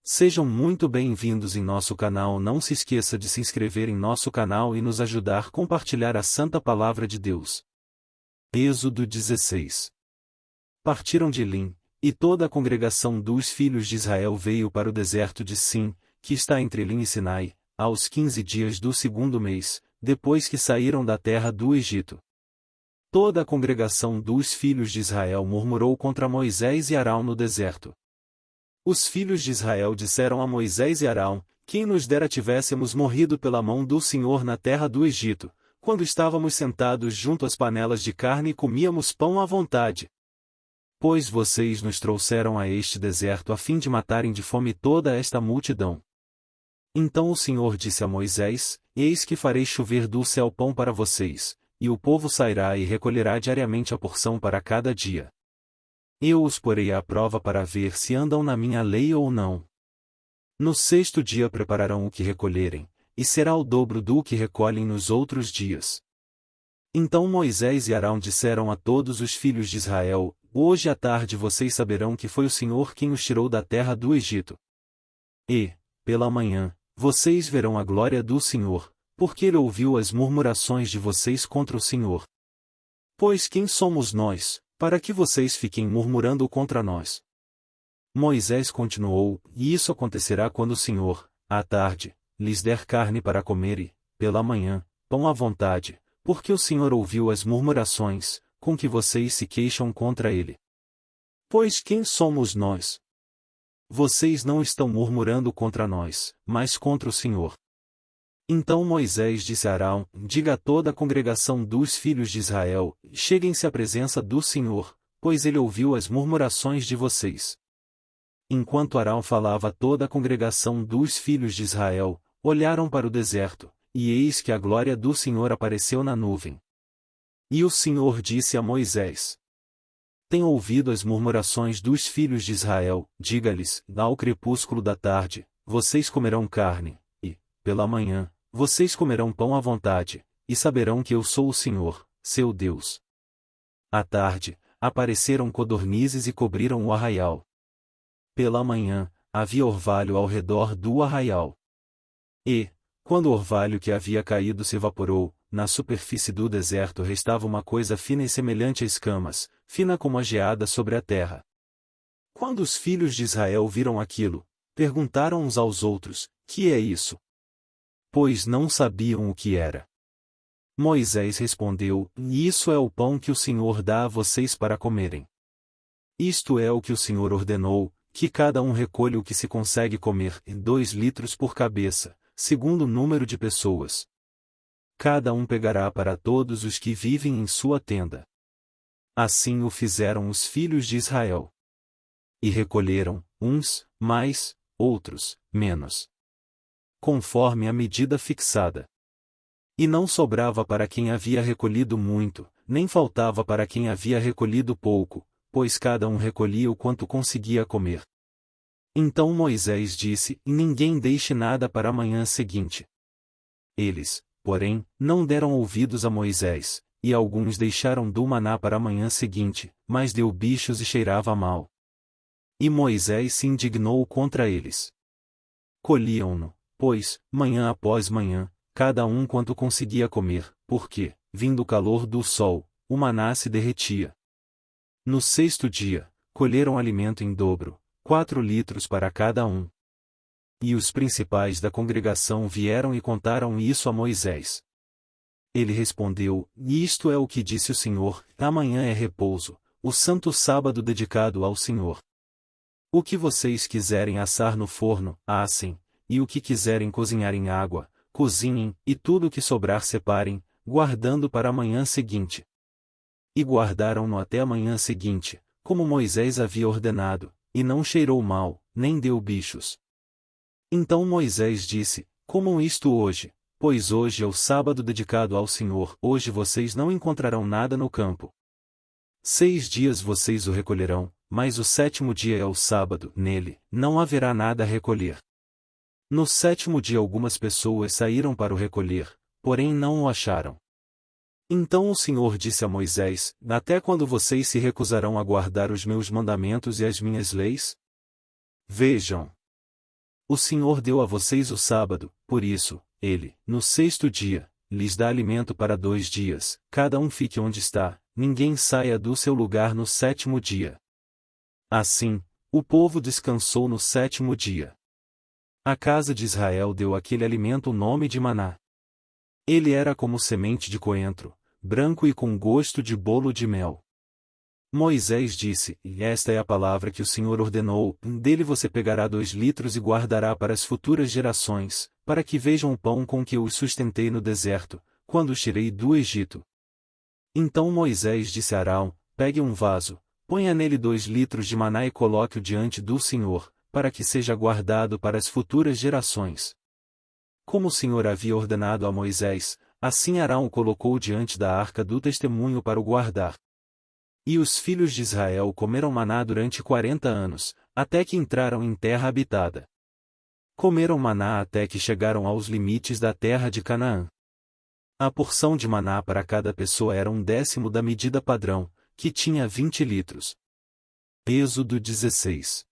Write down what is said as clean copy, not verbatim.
Sejam muito bem-vindos em nosso canal. Não se esqueça de se inscrever em nosso canal e nos ajudar a compartilhar a Santa Palavra de Deus. Êxodo 16. Partiram de Elim, e toda a congregação dos filhos de Israel veio para o deserto de Sim, que está entre Elim e Sinai, aos 15 dias do segundo mês, depois que saíram da terra do Egito. Toda a congregação dos filhos de Israel murmurou contra Moisés e Arão no deserto. Os filhos de Israel disseram a Moisés e Arão: quem nos dera tivéssemos morrido pela mão do Senhor na terra do Egito, quando estávamos sentados junto às panelas de carne e comíamos pão à vontade. Pois vocês nos trouxeram a este deserto a fim de matarem de fome toda esta multidão. Então o Senhor disse a Moisés: eis que farei chover do céu pão para vocês, e o povo sairá e recolherá diariamente a porção para cada dia. Eu os porei à prova para ver se andam na minha lei ou não. No sexto dia prepararão o que recolherem, e será o dobro do que recolhem nos outros dias. Então Moisés e Arão disseram a todos os filhos de Israel: hoje à tarde vocês saberão que foi o Senhor quem os tirou da terra do Egito. E, pela manhã, vocês verão a glória do Senhor, porque ele ouviu as murmurações de vocês contra o Senhor. Pois quem somos nós, para que vocês fiquem murmurando contra nós? Moisés continuou: e isso acontecerá quando o Senhor, à tarde, lhes der carne para comer e, pela manhã, pão à vontade, porque o Senhor ouviu as murmurações, com que vocês se queixam contra ele. Pois quem somos nós? Vocês não estão murmurando contra nós, mas contra o Senhor. Então Moisés disse a Arão: diga a toda a congregação dos filhos de Israel: cheguem-se à presença do Senhor, pois ele ouviu as murmurações de vocês. Enquanto Arão falava a toda a congregação dos filhos de Israel, olharam para o deserto, e eis que a glória do Senhor apareceu na nuvem. E o Senhor disse a Moisés: tenho ouvido as murmurações dos filhos de Israel, diga-lhes: ao crepúsculo da tarde, vocês comerão carne, e, pela manhã, vocês comerão pão à vontade, e saberão que eu sou o Senhor, seu Deus. À tarde, apareceram codornizes e cobriram o arraial. Pela manhã, havia orvalho ao redor do arraial. E, quando o orvalho que havia caído se evaporou, na superfície do deserto restava uma coisa fina e semelhante a escamas, fina como a geada sobre a terra. Quando os filhos de Israel viram aquilo, perguntaram uns aos outros: que é isso? Pois não sabiam o que era. Moisés respondeu: isso é o pão que o Senhor dá a vocês para comerem. Isto é o que o Senhor ordenou, que cada um recolha o que se consegue comer, 2 litros por cabeça, segundo o número de pessoas. Cada um pegará para todos os que vivem em sua tenda. Assim o fizeram os filhos de Israel. E recolheram, uns, mais, outros, menos, conforme a medida fixada. E não sobrava para quem havia recolhido muito, nem faltava para quem havia recolhido pouco, pois cada um recolhia o quanto conseguia comer. Então Moisés disse: ninguém deixe nada para a manhã seguinte. Eles, porém, não deram ouvidos a Moisés, e alguns deixaram do maná para a manhã seguinte, mas deu bichos e cheirava mal. E Moisés se indignou contra eles. Colhiam-no, pois, manhã após manhã, cada um quanto conseguia comer, porque, vindo o calor do sol, o maná se derretia. No sexto dia, colheram alimento em dobro, 4 litros para cada um. E os principais da congregação vieram e contaram isso a Moisés. Ele respondeu: isto é o que disse o Senhor: amanhã é repouso, o santo sábado dedicado ao Senhor. O que vocês quiserem assar no forno, assem, e o que quiserem cozinhar em água, cozinhem, e tudo o que sobrar separem, guardando para a manhã seguinte. E guardaram-no até a manhã seguinte, como Moisés havia ordenado, e não cheirou mal, nem deu bichos. Então Moisés disse: comam isto hoje, pois hoje é o sábado dedicado ao Senhor. Hoje vocês não encontrarão nada no campo. 6 dias vocês o recolherão, mas o 7º dia é o sábado, nele não haverá nada a recolher. No 7º dia algumas pessoas saíram para o recolher, porém não o acharam. Então o Senhor disse a Moisés: até quando vocês se recusarão a guardar os meus mandamentos e as minhas leis? Vejam. O Senhor deu a vocês o sábado, por isso, ele, no sexto dia, lhes dá alimento para 2 dias, cada um fique onde está, ninguém saia do seu lugar no sétimo dia. Assim, o povo descansou no sétimo dia. A casa de Israel deu àquele alimento o nome de maná. Ele era como semente de coentro, branco e com gosto de bolo de mel. Moisés disse: Esta é a palavra que o Senhor ordenou, dele você pegará 2 litros e guardará para as futuras gerações, para que vejam o pão com que eu os sustentei no deserto, quando os tirei do Egito. Então Moisés disse a Arão: Pegue um vaso, ponha nele 2 litros de maná e coloque-o diante do Senhor, para que seja guardado para as futuras gerações. Como o Senhor havia ordenado a Moisés, assim Arão o colocou diante da arca do testemunho para o guardar. E os filhos de Israel comeram maná durante 40 anos, até que entraram em terra habitada. Comeram maná até que chegaram aos limites da terra de Canaã. A porção de maná para cada pessoa era 1/10 da medida padrão, que tinha 20 litros. Êxodo 16.